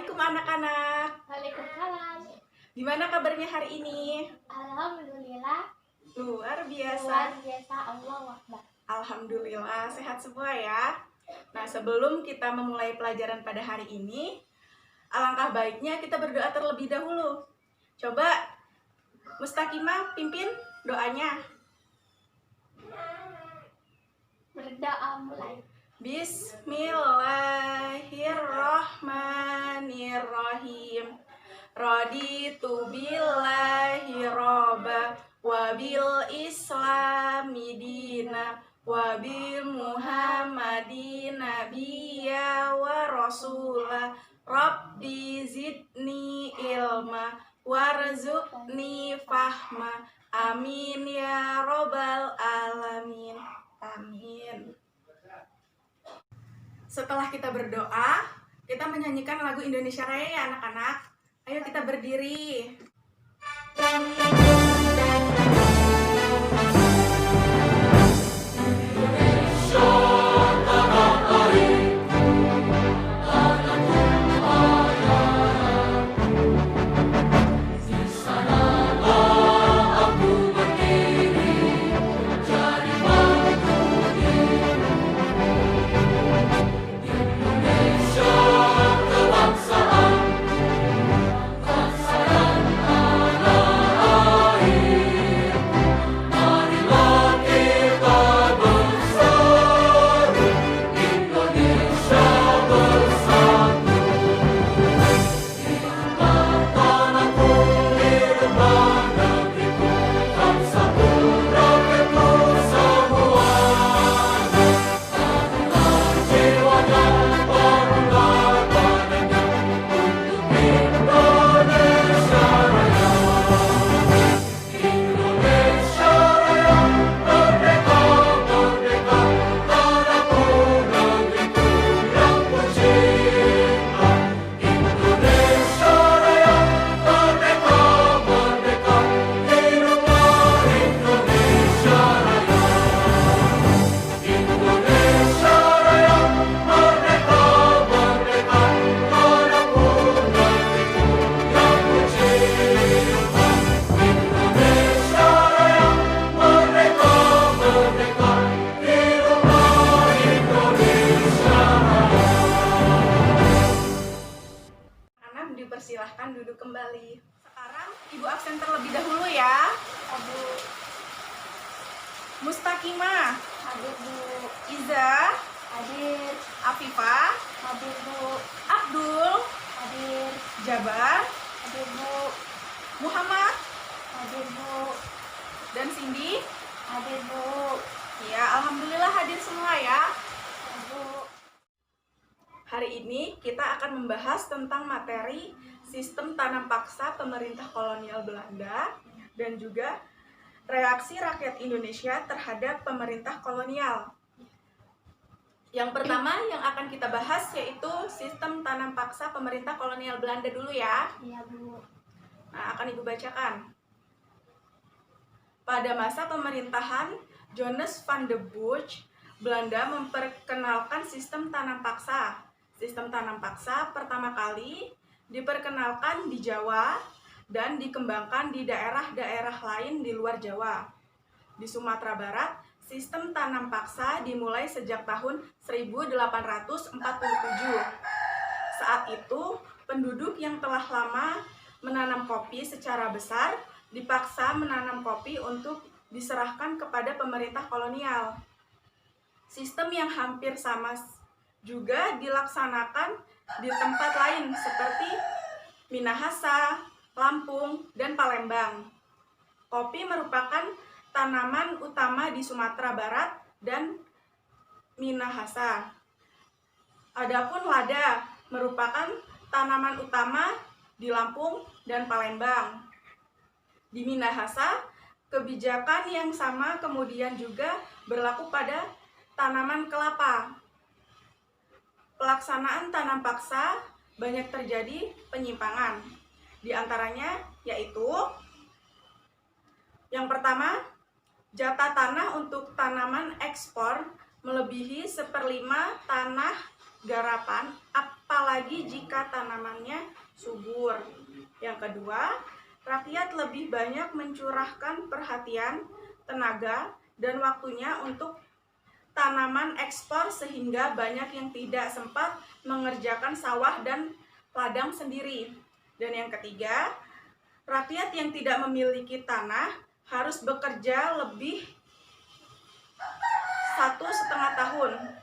Assalamualaikum anak-anak. Waalaikumsalam. Gimana kabarnya hari ini? Alhamdulillah. Luar biasa. Luar biasa. Allahu Akbar. Alhamdulillah, sehat semua ya. Nah, sebelum kita memulai pelajaran pada hari ini, alangkah baiknya kita berdoa terlebih dahulu. Coba Mustaqimah pimpin doanya. Berdoa mulai. Bismillahirrahmanirrahim. Raditu billahi robba wa bil islami dina wa bil muhammadin nabiyya wa rasula. Rabbi zidni ilma warzuqni fahma. Amin ya robbal alamin. Amin. Setelah kita berdoa, kita menyanyikan lagu Indonesia Raya ya anak-anak. Ayo kita berdiri. Dipersilahkan duduk kembali. Sekarang Ibu absen terlebih dahulu ya. Abu Mustaqimah, hadir Bu. Iza, Hadir. Afifah, Hadir Bu. Abdul, Hadir. Jabar, Hadir Bu. Muhammad, Hadir Bu. dan Cindy. Hadir Bu. Ya, alhamdulillah hadir semua ya. Bu. Hari ini kita akan membahas tentang materi sistem tanam paksa pemerintah kolonial Belanda dan juga reaksi rakyat Indonesia terhadap pemerintah kolonial. Yang pertama yang akan kita bahas yaitu sistem tanam paksa pemerintah kolonial Belanda dulu ya. Iya Bu. Nah, akan Ibu bacakan. Pada masa pemerintahan Johannes van de Bosch, Belanda memperkenalkan sistem tanam paksa. Sistem tanam paksa pertama kali diperkenalkan di Jawa dan dikembangkan di daerah-daerah lain di luar Jawa. Di Sumatera Barat, sistem tanam paksa dimulai sejak tahun 1847. Saat itu, penduduk yang telah lama menanam kopi secara besar dipaksa menanam kopi untuk diserahkan kepada pemerintah kolonial. Sistem yang hampir sama juga dilaksanakan di tempat lain seperti Minahasa, Lampung, dan Palembang. Kopi merupakan tanaman utama di Sumatera Barat dan Minahasa. Adapun lada merupakan tanaman utama di Lampung dan Palembang. Di Minahasa, kebijakan yang sama kemudian juga berlaku pada tanaman kelapa. Pelaksanaan tanam paksa banyak terjadi penyimpangan. Di antaranya yaitu yang pertama, jatah tanah untuk tanaman ekspor melebihi 1/5 tanah garapan apalagi jika tanamannya subur. Yang kedua, rakyat lebih banyak mencurahkan perhatian, tenaga, dan waktunya untuk tanaman ekspor sehingga banyak yang tidak sempat mengerjakan sawah dan ladang sendiri. Dan yang ketiga, rakyat yang tidak memiliki tanah harus bekerja lebih 1,5 tahun.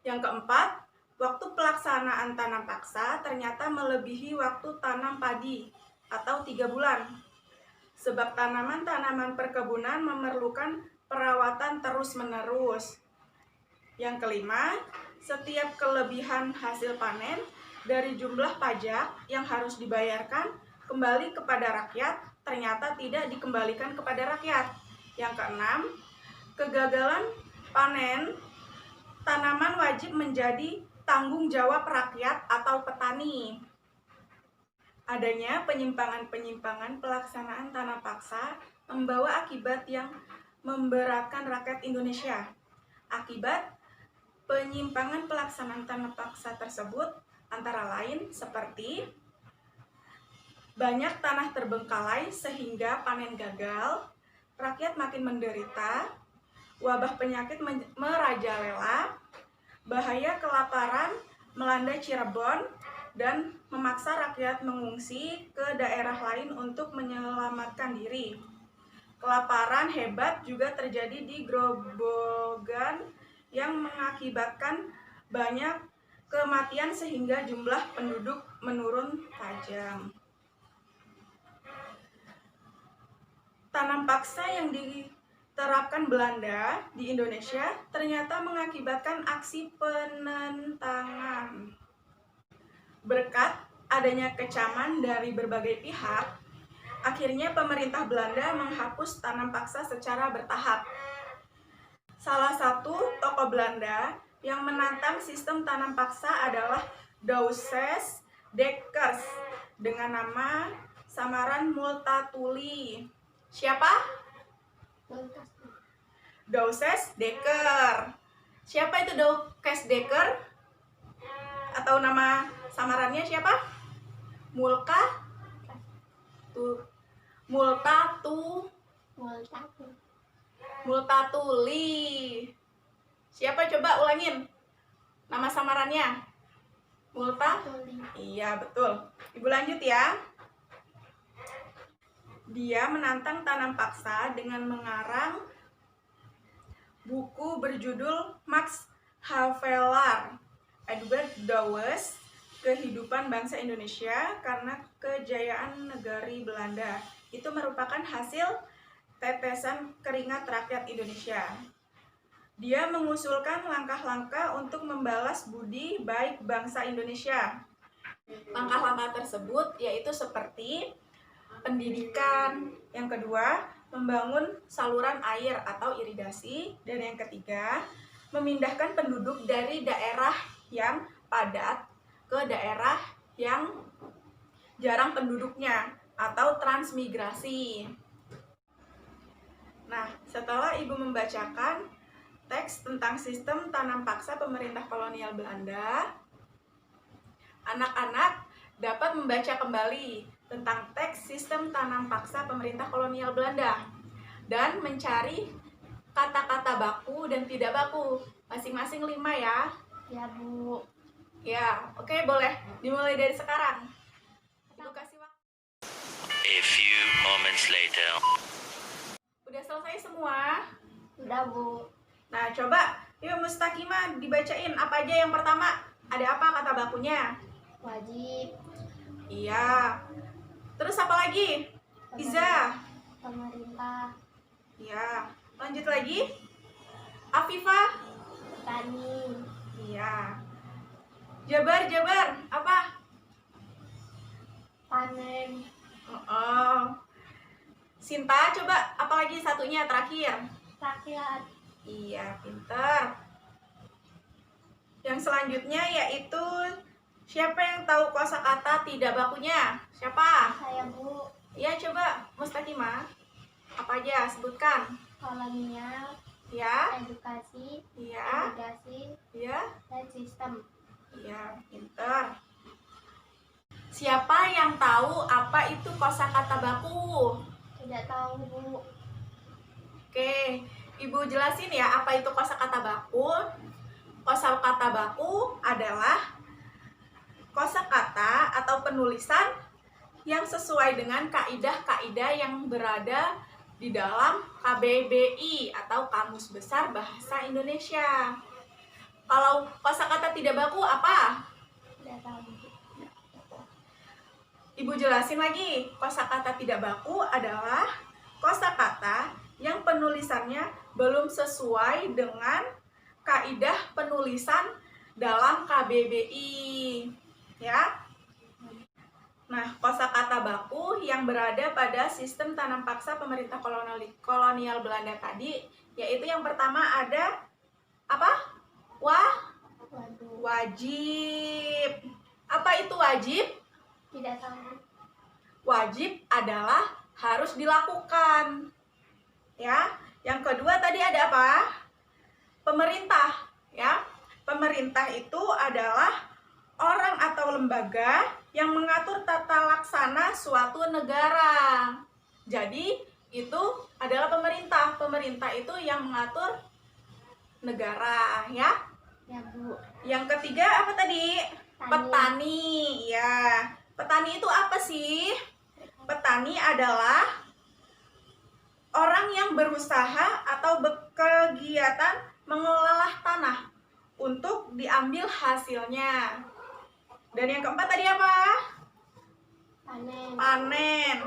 Yang keempat, waktu pelaksanaan tanam paksa ternyata melebihi waktu tanam padi atau 3 bulan. Sebab tanaman-tanaman perkebunan memerlukan perawatan terus-menerus. Yang kelima, setiap kelebihan hasil panen dari jumlah pajak yang harus dibayarkan kembali kepada rakyat ternyata tidak dikembalikan kepada rakyat. Yang keenam, kegagalan panen tanaman wajib menjadi tanggung jawab rakyat atau petani. Adanya penyimpangan-penyimpangan pelaksanaan tanam paksa membawa akibat yang memberatkan rakyat Indonesia. Akibat penyimpangan pelaksanaan tanam paksa tersebut antara lain seperti banyak tanah terbengkalai sehingga panen gagal, rakyat makin menderita, wabah penyakit merajalela, bahaya kelaparan melanda Cirebon, dan memaksa rakyat mengungsi ke daerah lain untuk menyelamatkan diri. Kelaparan hebat juga terjadi di Grobogan yang mengakibatkan banyak kematian sehingga jumlah penduduk menurun tajam. Tanam paksa yang diterapkan Belanda di Indonesia ternyata mengakibatkan aksi penentangan. Berkat adanya kecaman dari berbagai pihak, akhirnya pemerintah Belanda menghapus tanam paksa secara bertahap. Salah satu tokoh Belanda yang menantang sistem tanam paksa adalah Douwes Dekkers dengan nama samaran Multatuli. Siapa? Douwes Dekker. Siapa itu Douwes Dekker? Atau nama samarannya siapa? Multatuli. Siapa, coba ulangin nama samarannya? Multatuli. Iya, betul. Ibu lanjut ya. Dia menantang tanam paksa dengan mengarang buku berjudul Max Havelaar, Edward Douwes, Kehidupan Bangsa Indonesia karena Kejayaan Negari Belanda. Itu merupakan hasil tetesan keringat rakyat Indonesia. Dia mengusulkan langkah-langkah untuk membalas budi baik bangsa Indonesia. Langkah-langkah tersebut yaitu seperti pendidikan, yang kedua, membangun saluran air atau irigasi, dan yang ketiga, memindahkan penduduk dari daerah yang padat ke daerah yang jarang penduduknya atau transmigrasi. Nah, setelah Ibu membacakan teks tentang sistem tanam paksa pemerintah kolonial Belanda, anak-anak dapat membaca kembali tentang teks sistem tanam paksa pemerintah kolonial Belanda dan mencari kata-kata baku dan tidak baku, masing-masing 5 ya. Ya, Bu. Ya, oke, boleh dimulai dari sekarang. Ibu kasih waktu. A few moments later. Udah selesai semua? Udah, Bu. Nah, coba yuk Mustakimah dibacain apa aja yang pertama. Ada apa kata bakunya? Wajib. Iya. Terus apa lagi? Iza. Pemerintah. Iya. Lanjut lagi. Afifah. Petani. Iya. Jabar. Apa? Panen. Oh. Sinta, coba apa lagi satunya terakhir? Rakyat. Iya, pinter. Yang selanjutnya yaitu siapa yang tahu kosakata tidak bakunya? Siapa? Saya, Bu. Iya, coba Mustakimah. Apa aja? Sebutkan. Kolonial. Ya. Edukasi. Iya. Irigasi. Iya. Dan sistem. Iya, pinter. Siapa yang tahu apa itu kosakata baku? Tidak tahu, Bu. Oke, Ibu jelasin ya apa itu kosakata baku. Kosakata baku adalah kosakata atau penulisan yang sesuai dengan kaidah-kaidah yang berada di dalam KBBI atau Kamus Besar Bahasa Indonesia. Kalau kosakata tidak baku apa? Tidak tahu, Bu. Ibu jelasin lagi, kosakata tidak baku adalah kosakata yang penulisannya belum sesuai dengan kaidah penulisan dalam KBBI, ya. Nah, kosakata baku yang berada pada sistem tanam paksa pemerintah kolonial Belanda tadi, yaitu yang pertama ada apa? Waduh. Wajib. Apa itu wajib? Tidak tahu. Wajib adalah harus dilakukan. Ya. Yang kedua tadi ada apa? Pemerintah, ya. Pemerintah itu adalah orang atau lembaga yang mengatur tata laksana suatu negara. Jadi, itu adalah pemerintah. Pemerintah itu yang mengatur negara, ya. Ya, Bu. Yang ketiga apa tadi? Tani. Petani, ya. Petani itu apa sih? Petani adalah orang yang berusaha atau berkegiatan mengelola tanah untuk diambil hasilnya. Dan yang keempat tadi apa? Panen. Panen.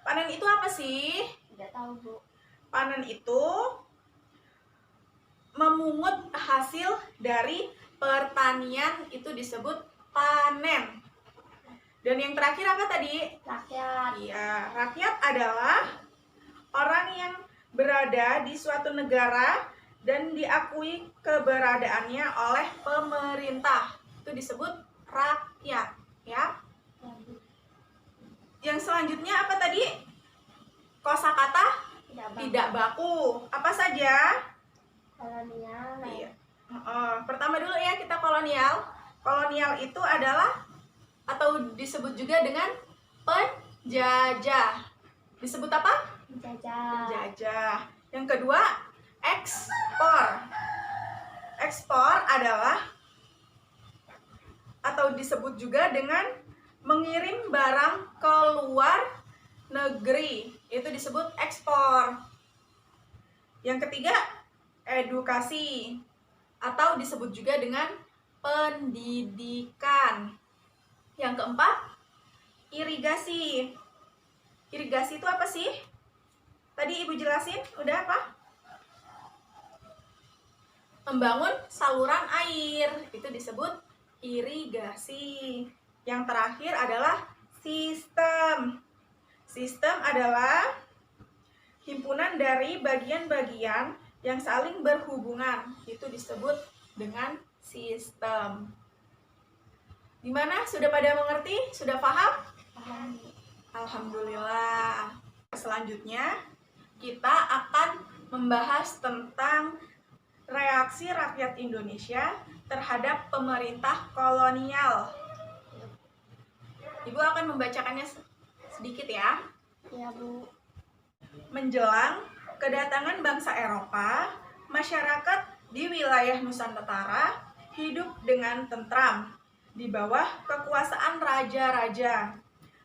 Panen itu apa sih? Tidak tahu, Bu. Panen itu memungut hasil dari pertanian, itu disebut panen. Dan yang terakhir apa tadi? Rakyat. Iya, rakyat adalah orang yang berada di suatu negara dan diakui keberadaannya oleh pemerintah. Itu disebut rakyat, ya. Ya, Bu. Yang selanjutnya apa tadi? Kosakata tidak baku. Apa saja? Kolonial. Iya. Pertama dulu ya kita kolonial. Kolonial itu adalah atau disebut juga dengan penjajah. Disebut apa? Penjajah. Penjajah. Yang kedua, ekspor. Ekspor adalah atau disebut juga dengan mengirim barang ke luar negeri. Itu disebut ekspor. Yang ketiga, edukasi atau disebut juga dengan pendidikan. Yang keempat, irigasi. Irigasi itu apa sih? Tadi Ibu jelasin, udah apa? Membangun saluran air, itu disebut irigasi. Yang terakhir adalah sistem. Sistem adalah himpunan dari bagian-bagian yang saling berhubungan, itu disebut dengan sistem. Gimana? Sudah pada mengerti? Sudah paham? Paham. Alhamdulillah. Selanjutnya, kita akan membahas tentang reaksi rakyat Indonesia terhadap pemerintah kolonial. Ibu akan membacakannya sedikit ya. Ya, Bu. Menjelang kedatangan bangsa Eropa, masyarakat di wilayah Nusantara hidup dengan tentram di bawah kekuasaan raja-raja.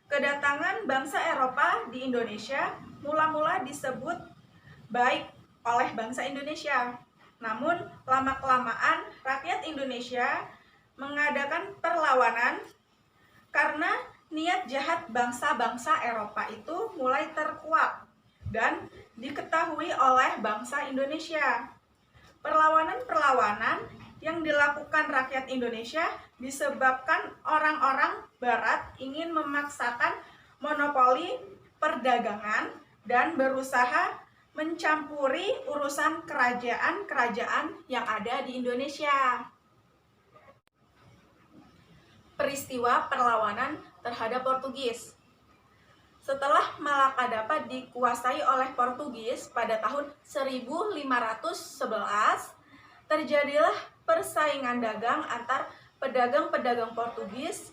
Kedatangan bangsa Eropa di Indonesia mula-mula disebut baik oleh bangsa Indonesia. Namun, lama-kelamaan rakyat Indonesia mengadakan perlawanan karena niat jahat bangsa-bangsa Eropa itu mulai terkuak dan diketahui oleh bangsa Indonesia. Perlawanan-perlawanan yang dilakukan rakyat Indonesia disebabkan orang-orang Barat ingin memaksakan monopoli perdagangan dan berusaha mencampuri urusan kerajaan-kerajaan yang ada di Indonesia. Peristiwa perlawanan terhadap Portugis. Setelah Malaka dapat dikuasai oleh Portugis pada tahun 1511, terjadilah persaingan dagang antar pedagang-pedagang Portugis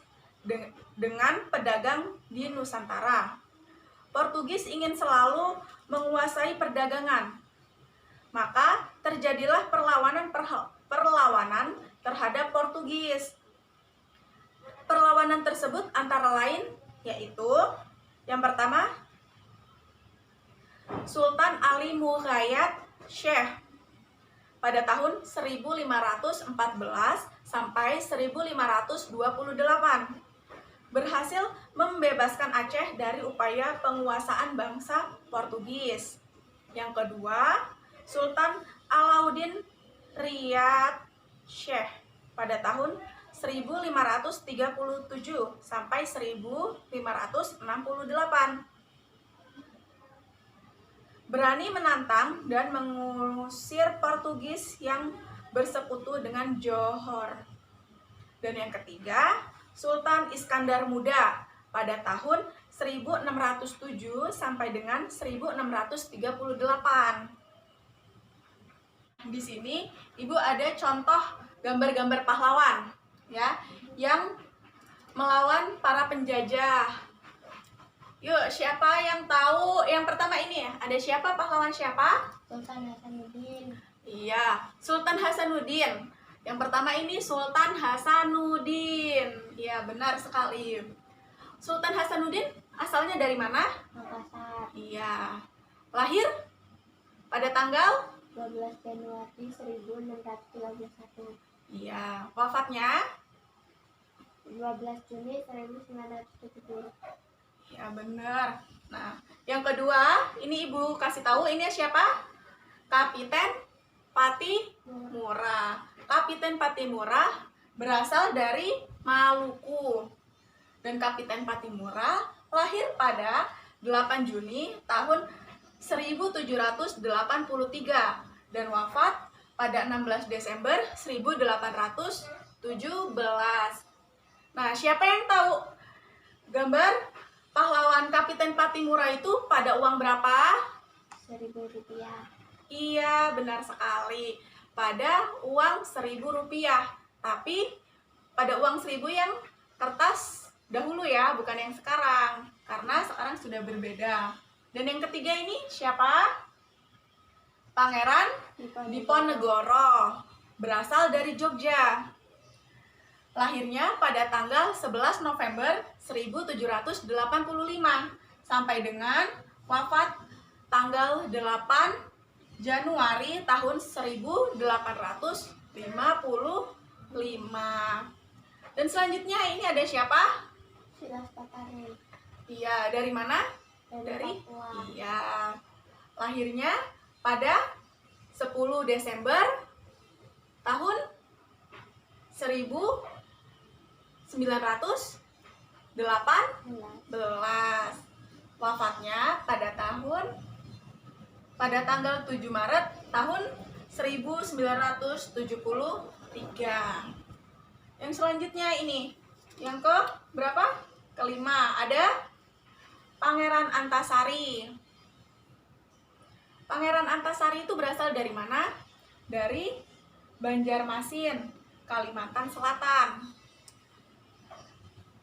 dengan pedagang di Nusantara. Portugis ingin selalu menguasai perdagangan. Maka terjadilah perlawanan terhadap Portugis. Perlawanan tersebut antara lain yaitu yang pertama, Sultan Ali Mughayat Syekh pada tahun 1514 sampai 1528 berhasil membebaskan Aceh dari upaya penguasaan bangsa Portugis. Yang kedua, Sultan Alauddin Riyad Syekh pada tahun 1537 sampai 1568 berani menantang dan mengusir Portugis yang bersekutu dengan Johor. Dan yang ketiga, Sultan Iskandar Muda pada tahun 1607 sampai dengan 1638. Di sini Ibu ada contoh gambar-gambar pahlawan ya yang melawan para penjajah. Yuk, siapa yang tahu? Yang pertama ini ya, ada siapa pahlawan siapa? Sultan Hasanuddin. Iya, Sultan Hasanuddin. Yang pertama ini Sultan Hasanuddin. Iya, benar sekali. Sultan Hasanuddin asalnya dari mana? Makassar. Iya. Lahir pada tanggal 12 Januari 1631. Iya, wafatnya 12 Juni 1970. ya benar. Nah, yang kedua, ini Ibu kasih tahu ini siapa? Kapiten Patimura. Kapiten Patimura berasal dari Maluku. Dan Kapiten Patimura lahir pada 8 Juni tahun 1783 dan wafat pada 16 Desember 1817. Nah, siapa yang tahu gambar pahlawan Kapiten Patimura itu pada uang berapa? 1.000 rupiah. Iya, benar sekali. Pada uang 1.000 rupiah. Tapi pada uang 1.000 yang kertas dahulu ya, bukan yang sekarang. Karena sekarang sudah berbeda. Dan yang ketiga ini siapa? Pangeran Diponegoro. Berasal dari Jogja. Lahirnya pada tanggal 11 November 1785 sampai dengan wafat tanggal 8 Januari tahun 1855. Dan selanjutnya ini ada siapa? Silas Patare. Iya, dari mana? Dari Papua. Iya. Lahirnya pada 10 Desember tahun 1918. Wafatnya pada tanggal 7 Maret tahun 1973. Yang selanjutnya ini, yang ke berapa? Kelima, ada Pangeran Antasari. Pangeran Antasari itu berasal dari mana? Dari Banjarmasin, Kalimantan Selatan.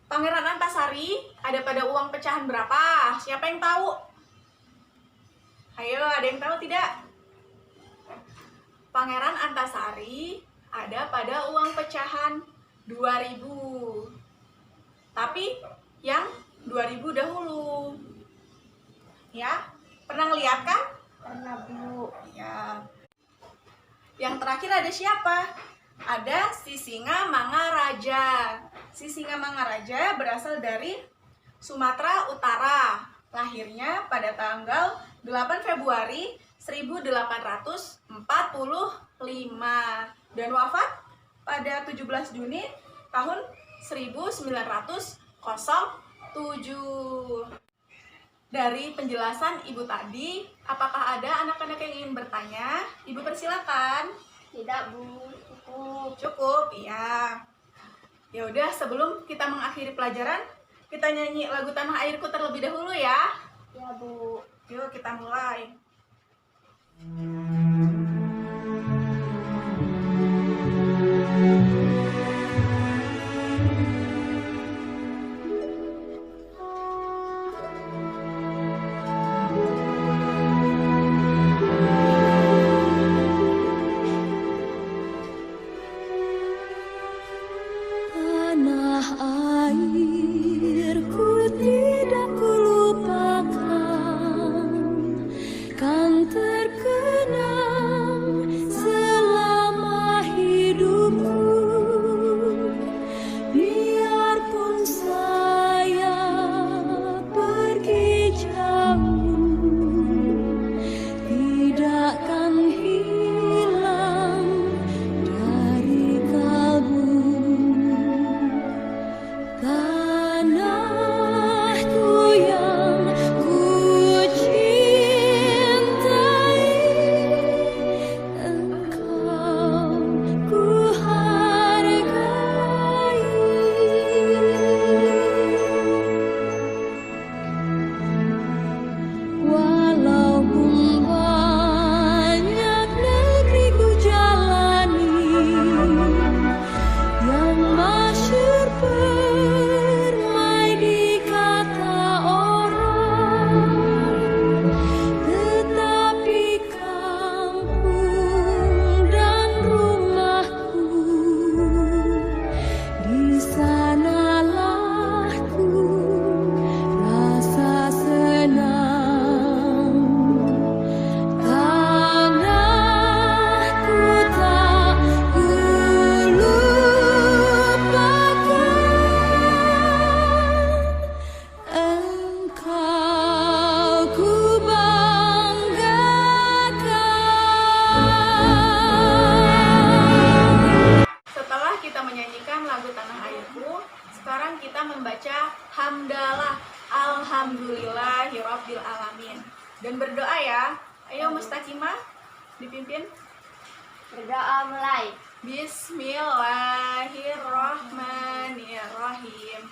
Pangeran Antasari ada pada uang pecahan berapa? Siapa yang tahu? Ayo, ada yang tahu tidak? Pangeran Antasari ada pada uang pecahan 2.000. Tapi yang 2.000 dahulu. Ya, pernah ngeliat kan? Pernah, Bu. Ya. Yang terakhir ada siapa? Ada Sisingamangaraja. Sisingamangaraja berasal dari Sumatera Utara. Lahirnya pada tanggal 8 Februari 1845 dan wafat pada 17 Juni tahun 1907. Dari penjelasan Ibu tadi, apakah ada anak-anak yang ingin bertanya? Ibu persilakan. Tidak, Bu. Cukup. Cukup, iya. Ya udah, sebelum kita mengakhiri pelajaran, kita nyanyi lagu Tanah Airku terlebih dahulu ya. Ya, Bu. Yuk kita mulai. Amin. Dan berdoa ya. Ayo Mustaqimah dipimpin. Berdoa mulai. Bismillahirrahmanirrahim.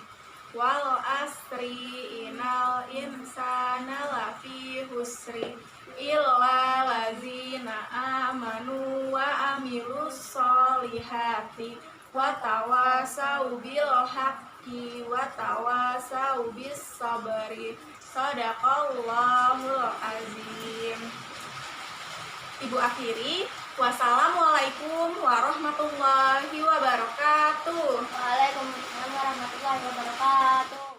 Wal asri innal insana lafi husri illa lazina amanu wa amilus solihati wa tawasau bil haqqi wa tawasau bis sabri. Shadaqallahul azim. Ibu akhiri, wassalamualaikum warahmatullahi wabarakatuh. Waalaikumsalam warahmatullahi wabarakatuh.